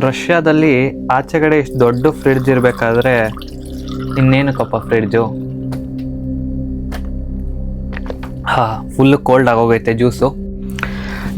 ರಷ್ಯಾದಲ್ಲಿ ಆಚೆಗಡೆ ಇಷ್ಟು ದೊಡ್ಡ ಫ್ರಿಡ್ಜ್ ಇರಬೇಕಾದ್ರೆ ಇನ್ನೇನಕ್ಕಪ್ಪ ಫ್ರಿಡ್ಜು. ಫುಲ್ಲು ಕೋಲ್ಡ್ ಆಗೋಗೈತೆ ಜ್ಯೂಸು.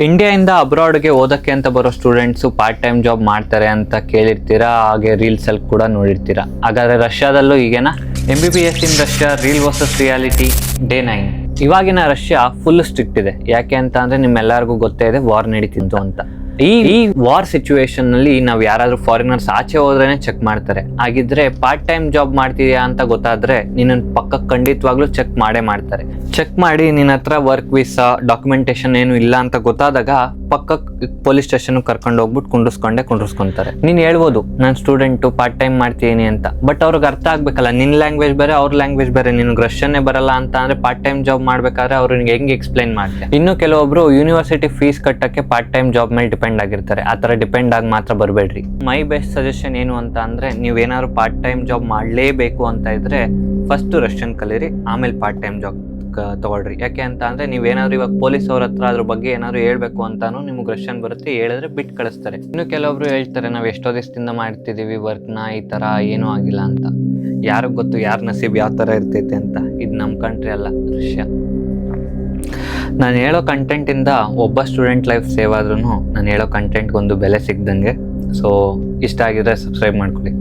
ಇಂಡಿಯಾಯಿಂದ ಅಬ್ರಾಡ್ಗೆ ಓದೋಕ್ಕೆ ಅಂತ ಬರೋ ಸ್ಟೂಡೆಂಟ್ಸು ಪಾರ್ಟ್ ಟೈಮ್ ಜಾಬ್ ಮಾಡ್ತಾರೆ ಅಂತ ಕೇಳಿರ್ತೀರಾ, ಹಾಗೆ ರೀಲ್ಸಲ್ಲಿ ಕೂಡ ನೋಡಿರ್ತೀರಾ. ಹಾಗಾದರೆ ರಷ್ಯಾದಲ್ಲೂ ಈಗೇನಾ? MBBS ಇನ್ Russia reel versus reality day 9. ಇವಾಗಿನ ರಷ್ಯಾ ಫುಲ್ ಸ್ಟ್ರಿಕ್ಟ್ ಇದೆ. ಯಾಕೆ ಅಂತ ಅಂದರೆ ನಿಮ್ಮೆಲ್ಲರಿಗೂ ಗೊತ್ತೇ ಇದೆ ವಾರ್ ನಡೀತಿದ್ದು ಅಂತ. ಈ ವಾರ್ ಸಿಚುವೇಶನ್ನಲ್ಲಿ ನಾವು ಯಾರಾದರೂ ಫಾರಿನರ್ಸ್ ಆಚೆ ಹೋದ್ರೇ ಚೆಕ್ ಮಾಡ್ತಾರೆ. ಹಾಗಿದ್ರೆ ಪಾರ್ಟ್ ಟೈಮ್ ಜಾಬ್ ಮಾಡ್ತಿದ್ಯಾ ಅಂತ ಗೊತ್ತಾದರೆ ನಿನ್ನ ಪಕ್ಕಕ್ಕೆ ಖಂಡಿತವಾಗ್ಲೂ ಚೆಕ್ ಮಾಡ್ತಾರೆ. ಚೆಕ್ ಮಾಡಿ ನಿನ್ನ ಹತ್ರ ವರ್ಕ್ ವೀಸಾ ಡಾಕ್ಯುಮೆಂಟೇಶನ್ ಏನು ಇಲ್ಲ ಅಂತ ಗೊತ್ತಾದಾಗ ಪಕ್ಕಕ್ಕೆ ಪೊಲೀಸ್ ಸ್ಟೇಷನ್ಗೆ ಕರ್ಕೊಂಡು ಹೋಗ್ಬಿಟ್ಟು ಕುಂಡ್ರಿಸ್ಕೊಂತಾರೆ. ನೀನು ಹೇಳ್ಬೋದು ನಾನು ಸ್ಟೂಡೆಂಟು ಪಾರ್ಟ್ ಟೈಮ್ ಮಾಡ್ತೀನಿ ಅಂತ, ಬಟ್ ಅವ್ರಿಗೆ ಅರ್ಥ ಆಗ್ಬೇಕಲ್ಲ, ನಿನ್ನ ಲ್ಯಾಂಗ್ವೇಜ್ ಬೇರೆ ಅವ್ರ ಲ್ಯಾಂಗ್ವೇಜ್ ಬೇರೆ. ನಿನ್ಗೆ ರಷ್ಯನ್ನೇ ಬರಲ್ಲ ಅಂತ ಅಂದರೆ ಪಾರ್ಟ್ ಟೈಮ್ ಜಾಬ್ ಮಾಡ್ಬೇಕಾದ್ರೆ ಅವ್ರಿಗೆ ಹೆಂಗೆ ಎಕ್ಸ್ಪ್ಲೈನ್ ಮಾಡ್ತಾರೆ. ಇನ್ನು ಕೆಲವೊಬ್ರು ಯೂನಿವರ್ಸಿಟಿ ಫೀಸ್ ಕಟ್ಟಕ್ಕೆ ಪಾರ್ಟ್ ಟೈಮ್ ಜಾಬ್ ಮೇಲೆ ಡಿಪೆಂಡ್ ಆಗಿರ್ತಾರೆ. ಆ ಥರ ಡಿಪೆಂಡ್ ಆಗಿ ಮಾತ್ರ ಬರಬೇಡ್ರಿ. ಮೈ ಬೆಸ್ಟ್ ಸಜೆಷನ್ ಏನು ಅಂತ ಅಂದರೆ, ನೀವೇನಾದ್ರು ಪಾರ್ಟ್ ಟೈಮ್ ಜಾಬ್ ಮಾಡಲೇಬೇಕು ಅಂತ ಇದ್ರೆ ಫಸ್ಟ್ ರಷ್ಯನ್ ಕಲೀರಿ, ಆಮೇಲೆ ಪಾರ್ಟ್ ಟೈಮ್ ಜಾಬ್ ತಗೊಳ್ರಿ. ಯಾಕೆ ಅಂತ ಅಂದರೆ ನೀವೇನಾದ್ರು ಇವಾಗ ಪೊಲೀಸ್ ಅವ್ರ ಹತ್ರ ಅದ್ರ ಬಗ್ಗೆ ಏನಾದ್ರು ಹೇಳ್ಬೇಕು ಅಂತಾನು ನಿಮ್ಗೆ ರಷ್ಯನ್ ಬರುತ್ತೆ, ಹೇಳಿದ್ರೆ ಬಿಟ್ಟು ಕಳಿಸ್ತಾರೆ. ಇನ್ನು ಕೆಲವೊಬ್ರು ಹೇಳ್ತಾರೆ ನಾವು ಎಷ್ಟೋ ದಿವಸದಿಂದ ಮಾಡ್ತಿದ್ದೀವಿ ವರ್ಕ್ನ, ಈ ಥರ ಏನೂ ಆಗಿಲ್ಲ ಅಂತ. ಯಾರಿಗೆ ಗೊತ್ತು ಯಾರ ನಸೀಬ್ ಯಾವ ಥರ ಇರ್ತೈತೆ ಅಂತ. ಇದು ನಮ್ಮ ಕಂಟ್ರಿ ಅಲ್ಲ, ರಷ್ಯಾ. ನಾನು ಹೇಳೋ ಕಂಟೆಂಟಿಂದ ಒಬ್ಬ ಸ್ಟೂಡೆಂಟ್ ಲೈಫ್ ಸೇವ್ ಆದ್ರೂ ನಾನು ಹೇಳೋ ಕಂಟೆಂಟ್ಗೊಂದು ಬೆಲೆ ಸಿಗ್ದಂಗೆ. ಸೊ ಇಷ್ಟ ಆಗಿದ್ರೆ ಸಬ್ಸ್ಕ್ರೈಬ್ ಮಾಡ್ಕೊಳ್ಳಿ.